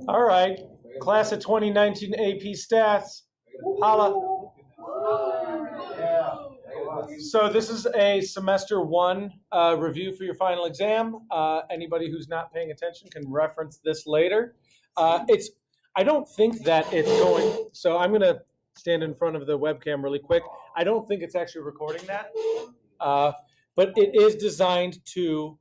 All right, class of 2019 AP Stats, holla. So this is a semester one review for your final exam. Anybody who's not paying attention can reference this later. I don't think that it's going, so I'm gonna stand in front of the webcam really quick. I don't think it's actually recording that, but it is designed to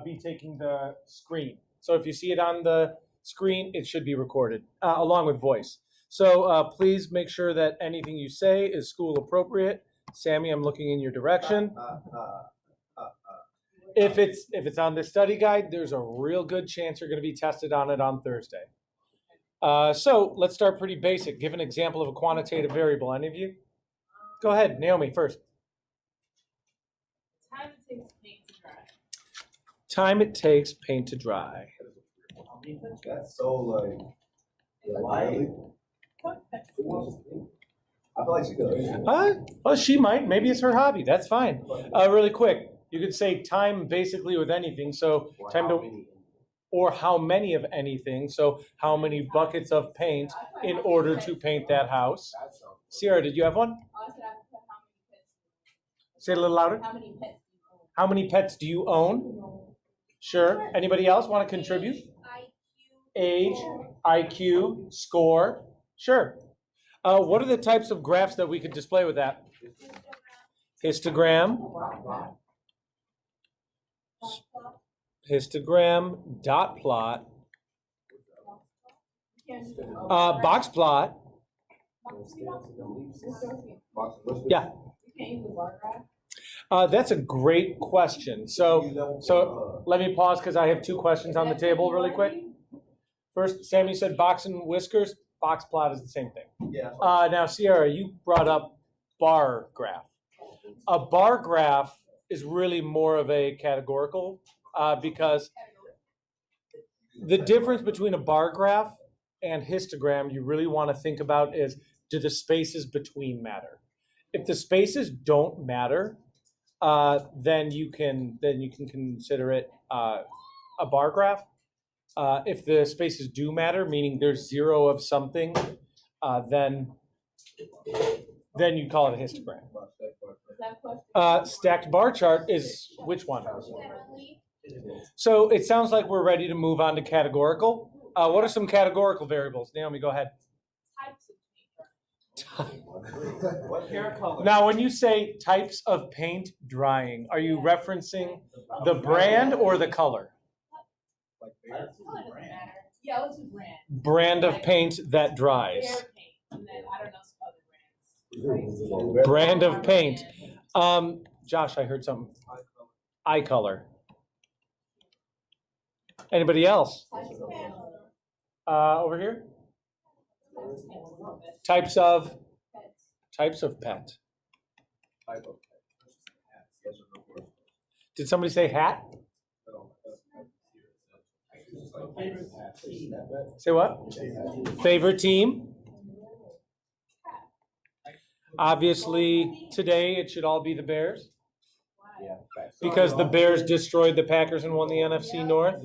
be taking the screen. So if you see it on the screen, it should be recorded along with voice. So please make sure that anything you say is school appropriate. Sammy, I'm looking in your direction. If it's on the study guide, there's a real good chance you're going to be tested on it on Thursday. So let's start pretty basic. Give an example of a quantitative variable. Any of you? Go ahead, Naomi, first. Time it takes paint to dry. That's so like why? I feel like she could. Well, she might. Maybe it's her hobby. That's fine. Really quick, you could say time basically with anything. So time to, or how many of anything. So how many buckets of paint in order to paint that house. Sierra, did you have one? Say it a little louder. How many pets do you own? Sure. Anybody else want to contribute? Age, IQ, score. Sure. What are the types of graphs that we could display with that? Histogram. Histogram, dot plot. Box plot. Yeah. That's a great question. So let me pause because I have two questions on the table really quick. First, Sammy said box and whiskers. Box plot is the same thing. Yeah. Now, Sierra, you brought up bar graph. A bar graph is really more of a categorical because the difference between a bar graph and histogram you really want to think about is, do the spaces between matter? If the spaces don't matter, then you can consider it a bar graph. If the spaces do matter, meaning there's zero of something, then you call it a histogram. Stacked bar chart is which one? So it sounds like we're ready to move on to categorical. What are some categorical variables? Naomi, go ahead. Now, when you say types of paint drying, are you referencing the brand or the color? Yeah, let's do brand. Brand of paint that dries. Air paint, and then I don't know some other brands. Brand of paint. Josh, I heard something. Eye color. Anybody else? Over here? Types of pet. Did somebody say hat? Say what? Favorite team? Obviously, today it should all be the Bears. Because the Bears destroyed the Packers and won the NFC North.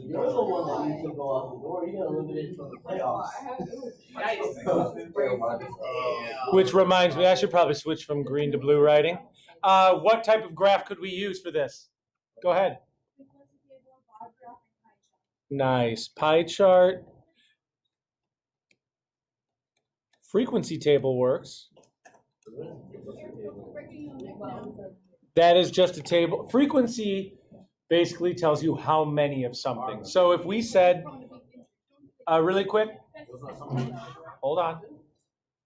Which reminds me, I should probably switch from green to blue writing. What type of graph could we use for this? Go ahead. Nice. Pie chart. Frequency table works. That is just a table. Frequency basically tells you how many of something. So if we said, really quick, hold on.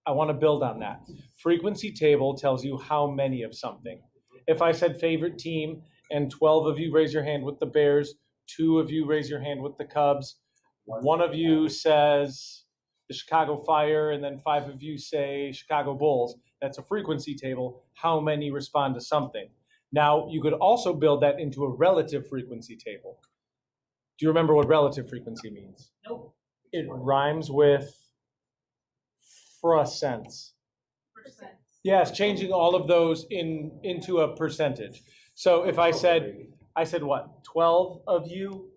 I want to build on that. Frequency table tells you how many of something. If I said favorite team and 12 of you raise your hand with the Bears, 2 of you raise your hand with the Cubs, 1 of you says the Chicago Fire, and then 5 of you say Chicago Bulls, that's a frequency table. How many respond to something? Now, you could also build that into a relative frequency table. Do you remember what relative frequency means? Nope. It rhymes with %. Yes, changing all of those into a percentage. So if I said what? 12 of you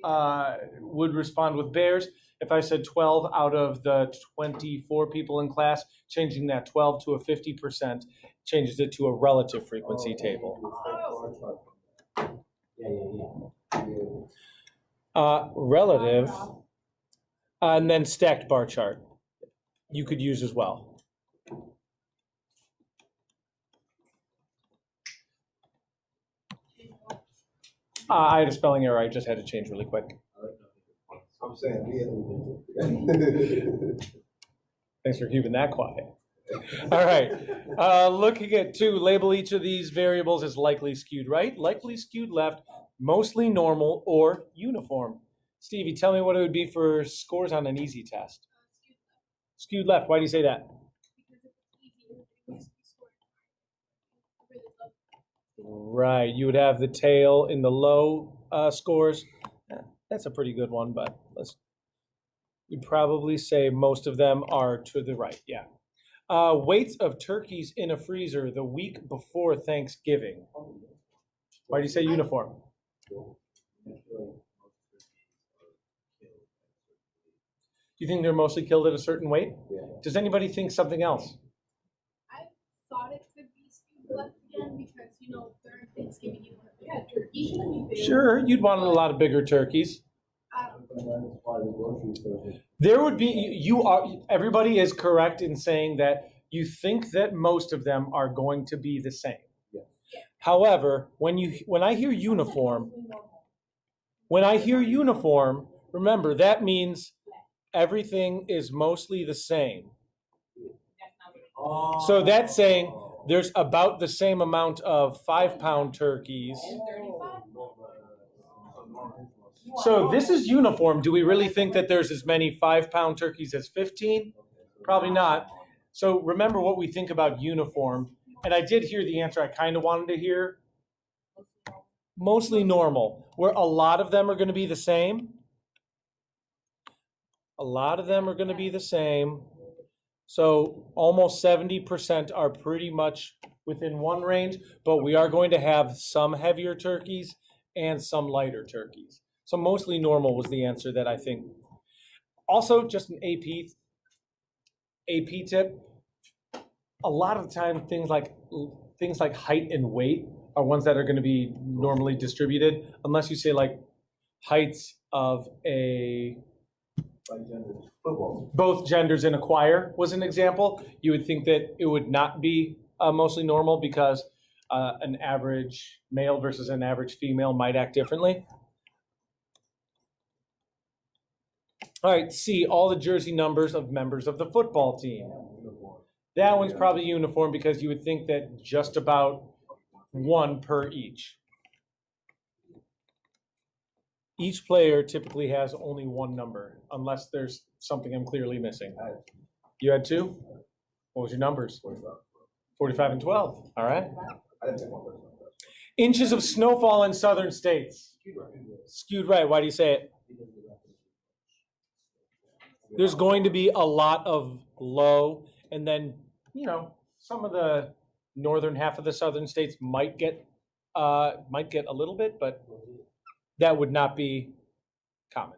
would respond with Bears. If I said 12 out of the 24 people in class, changing that 12 to a 50% changes it to a relative frequency table. Relative, and then stacked bar chart you could use as well. I had a spelling error. I just had to change really quick. I'm saying, Thanks for keeping that quiet. All right. Looking at 2, label each of these variables as likely skewed right, likely skewed left, mostly normal, or uniform. Stevie, tell me what it would be for scores on an easy test. Skewed left. Why do you say that? Right. You would have the tail in the low scores. That's a pretty good one, but you'd probably say most of them are to the right. Yeah. Weights of turkeys in a freezer the week before Thanksgiving. Why do you say uniform? Do you think they're mostly killed at a certain weight? Yeah. Does anybody think something else? I thought it could be skewed left again because, during Thanksgiving you want a bigger turkey. Sure, you'd want a lot of bigger turkeys. There would be, everybody is correct in saying that you think that most of them are going to be the same. Yeah. However, when I hear uniform, remember that means everything is mostly the same. So that's saying there's about the same amount of 5-pound turkeys. So this is uniform. Do we really think that there's as many 5-pound turkeys as 15? Probably not. So remember what we think about uniform. And I did hear the answer I kind of wanted to hear. Mostly normal, where a lot of them are going to be the same. A lot of them are going to be the same. So almost 70% are pretty much within one range, but we are going to have some heavier turkeys and some lighter turkeys. So mostly normal was the answer that I think. Also, just an AP tip. A lot of the time, things like height and weight are ones that are going to be normally distributed, unless you say like heights of Football. both genders in a choir was an example. You would think that it would not be mostly normal because an average male versus an average female might act differently. All right, C, all the jersey numbers of members of the football team. That one's probably uniform because you would think that just about one per each. Each player typically has only one number, unless there's something I'm clearly missing. You had 2? What was your numbers? 45 and 12. All right. Inches of snowfall in southern states. Skewed right. Why do you say it? There's going to be a lot of low, and then, some of the northern half of the southern states might get a little bit, but that would not be common.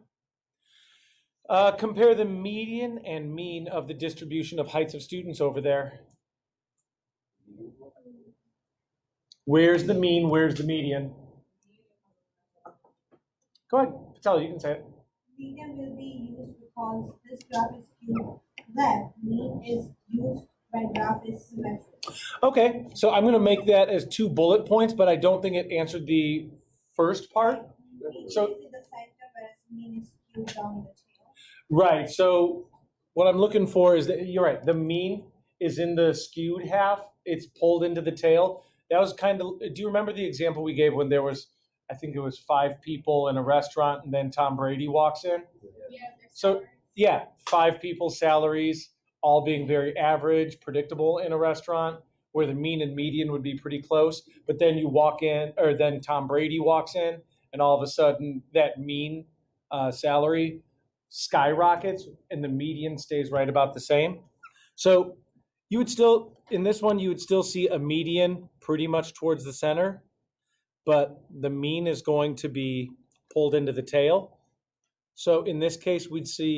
Compare the median and mean of the distribution of heights of students over there. Where's the mean? Where's the median? Go ahead, Patel, you can say it. Median will be used because this graph is skewed left. Mean is used when graph is symmetric. Okay, so I'm going to make that as 2 bullet points, but I don't think it answered the first part. Mean So- is in the center, whereas mean is skewed down in the tail. Right, so what I'm looking for is that, you're right, the mean is in the skewed half, it's pulled into the tail. That was do you remember the example we gave when there was, I think it was 5 people in a restaurant and then Tom Brady walks in? So, yeah, 5 people's salaries, all being very average, predictable in a restaurant, where the mean and median would be pretty close. But then you walk in, or then Tom Brady walks in, and all of a sudden that mean salary skyrockets and the median stays right about the same. So you would still, in this one, you would still see a median pretty much towards the center, but the mean is going to be pulled into the tail. So in this case, we'd see